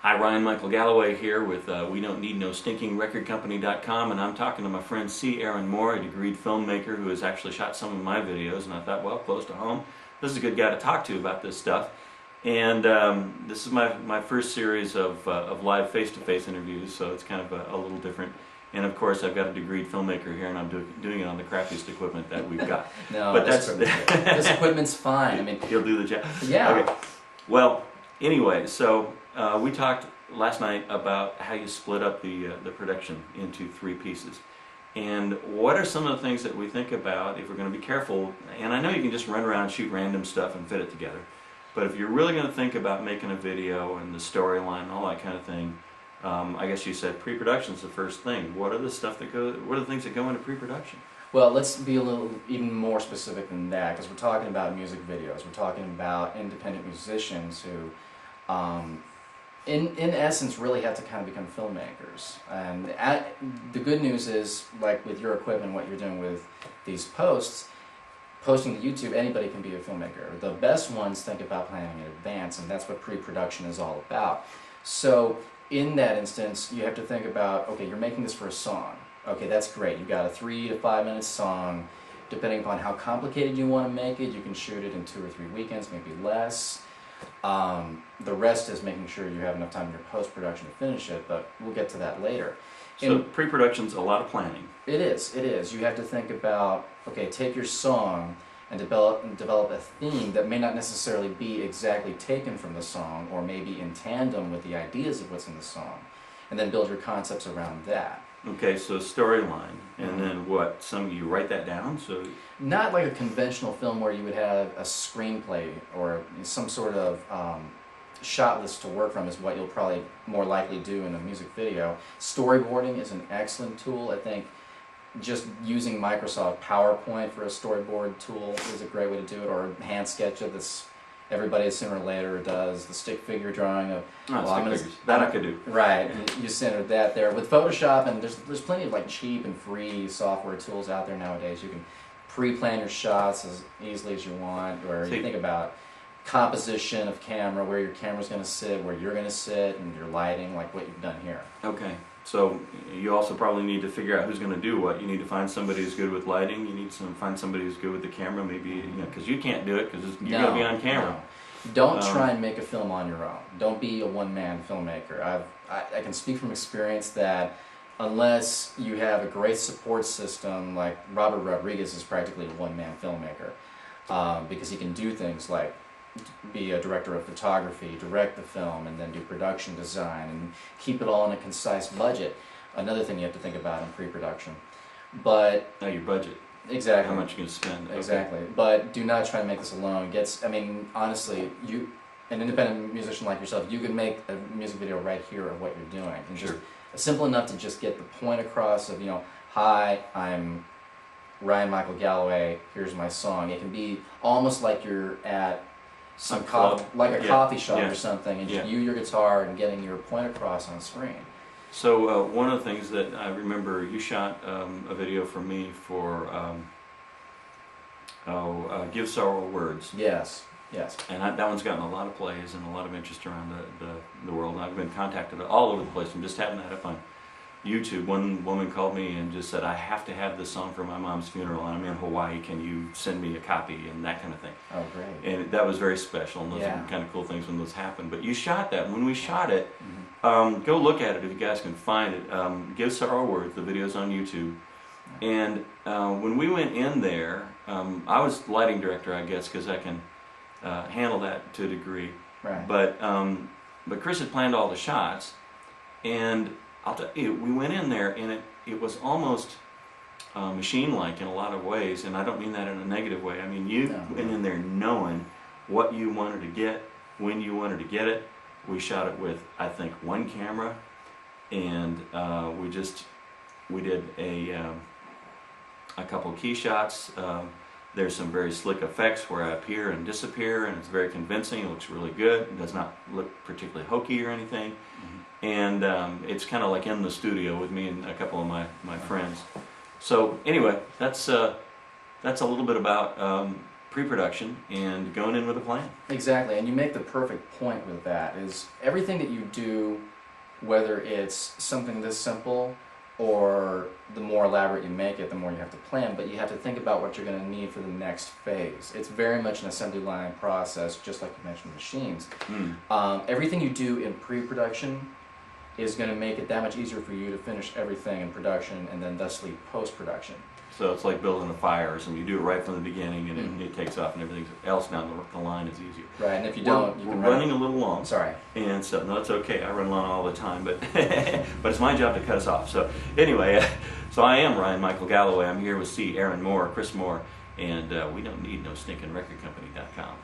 Hi, Ryan Michael Galloway here with We Don't Need No Stinking Recordcompany.com, and I'm talking to my friend C. Aaron Moore, a degreed filmmaker who has actually shot some of my videos, and I thought, well, close to home, this is a good guy to talk to about this stuff. And this is my first series of live face-to-face interviews, so it's kind of a little different. And of course, I've got a degreed filmmaker here, and I'm doing it on the crappiest equipment that we've got. No, but this equipment's fine. I mean, he'll do the job. Yeah. Okay. Well, anyway, so we talked last night about how you split up the production into 3 pieces. And what are some of the things that we think about if we're going to be careful? And I know you can just run around and shoot random stuff and fit it together. But if you're really going to think about making a video and the storyline and all that kind of thing, I guess you said pre-production is the first thing. What are the things that go into pre-production? Well, let's be a little even more specific than that, because we're talking about music videos. We're talking about independent musicians who, in essence, really have to kind of become filmmakers. And the good news is, like with your equipment, what you're doing with these posting to YouTube, anybody can be a filmmaker. The best ones think about planning in advance, and that's what pre-production is all about. So in that instance, you have to think about, okay, you're making this for a song. Okay, that's great. You've got a 3 to 5 minute song. Depending upon how complicated you want to make it, you can shoot it in 2 or 3 weekends, maybe less. The rest is making sure you have enough time in your post-production to finish it, but we'll get to that later. So pre-production's a lot of planning. It is. You have to think about, okay, take your song and develop a theme that may not necessarily be exactly taken from the song, or maybe in tandem with the ideas of what's in the song, and then build your concepts around that. Okay, so storyline, and then what? You write that down? So not like a conventional film where you would have a screenplay or some sort of shot list to work from is what you'll probably more likely do in a music video. Storyboarding is an excellent tool. I think just using Microsoft PowerPoint for a storyboard tool is a great way to do it, or hand SketchUp that's everybody sooner or later does, the stick figure drawing of that I could do. Right, you center that there. With Photoshop, and there's plenty of like cheap and free software tools out there nowadays. You can pre-plan your shots as easily as you want, or you think about composition of camera, where your camera's going to sit, where you're going to sit, and your lighting, like what you've done here. Okay, so you also probably need to figure out who's going to do what. You need to find somebody who's good with lighting. You need to find somebody who's good with the camera, maybe, because you can't do it because you're going to be on camera. No. Don't try and make a film on your own. Don't be a one-man filmmaker. I can speak from experience that unless you have a great support system, like Robert Rodriguez is practically a one-man filmmaker, because he can do things like be a director of photography, direct the film, and then do production design, and keep it all in a concise budget. Another thing you have to think about in pre-production. But your budget. Exactly. How much you're going to spend. Exactly. Okay. But do not try to make this alone. Honestly, an independent musician like yourself, you can make a music video right here of what you're doing. And sure. Just simple enough to just get the point across of, hi, I'm Ryan Michael Galloway, here's my song. It can be almost like you're at some coffee shop or something, and just your guitar and getting your point across on the screen. So one of the things that I remember, you shot a video for me for Give Sorrow Words. Yes. And that one's gotten a lot of plays and a lot of interest around the world. And I've been contacted all over the place, and just happened that up on YouTube. One woman called me and just said, I have to have this song for my mom's funeral, and I'm in Hawaii, can you send me a copy, and that kind of thing. Oh, great. And that was very special, and those are kind of cool things when those happen. But you shot that. When we shot it, go look at it if you guys can find it. Give Sorrow Words, the video's on YouTube. And when we went in there, I was lighting director, I guess, because I can handle that to a degree. Right. But Chris had planned all the shots, and I'll tell you, we went in there, and it was almost machine-like in a lot of ways, and I don't mean that in a negative way. I mean, you went in there knowing what you wanted to get, when you wanted to get it. We shot it with, I think, 1 camera, and we did a couple key shots. There's some very slick effects where I appear and disappear, and it's very convincing. It looks really good. It does not look particularly hokey or anything. And it's kind of like in the studio with me and a couple of my friends. So anyway, that's a little bit about pre-production and going in with a plan. Exactly, and you make the perfect point with that, is everything that you do, whether it's something this simple or the more elaborate you make it, the more you have to plan, but you have to think about what you're going to need for the next phase. It's very much an assembly line process, just like you mentioned machines. Everything you do in pre-production is going to make it that much easier for you to finish everything in production and then thusly post-production. So it's like building a fire or something. You do it right from the beginning and it takes off and everything else down the line is easier. Right, and if you don't, you we're can running a little long. Sorry. And so, no, it's okay. I run long all the time, but but it's my job to cut us off. So anyway, so I am Ryan Michael Galloway. I'm here with C. Aaron Moore, Chris Moore, and we don't need no stinking record company.com.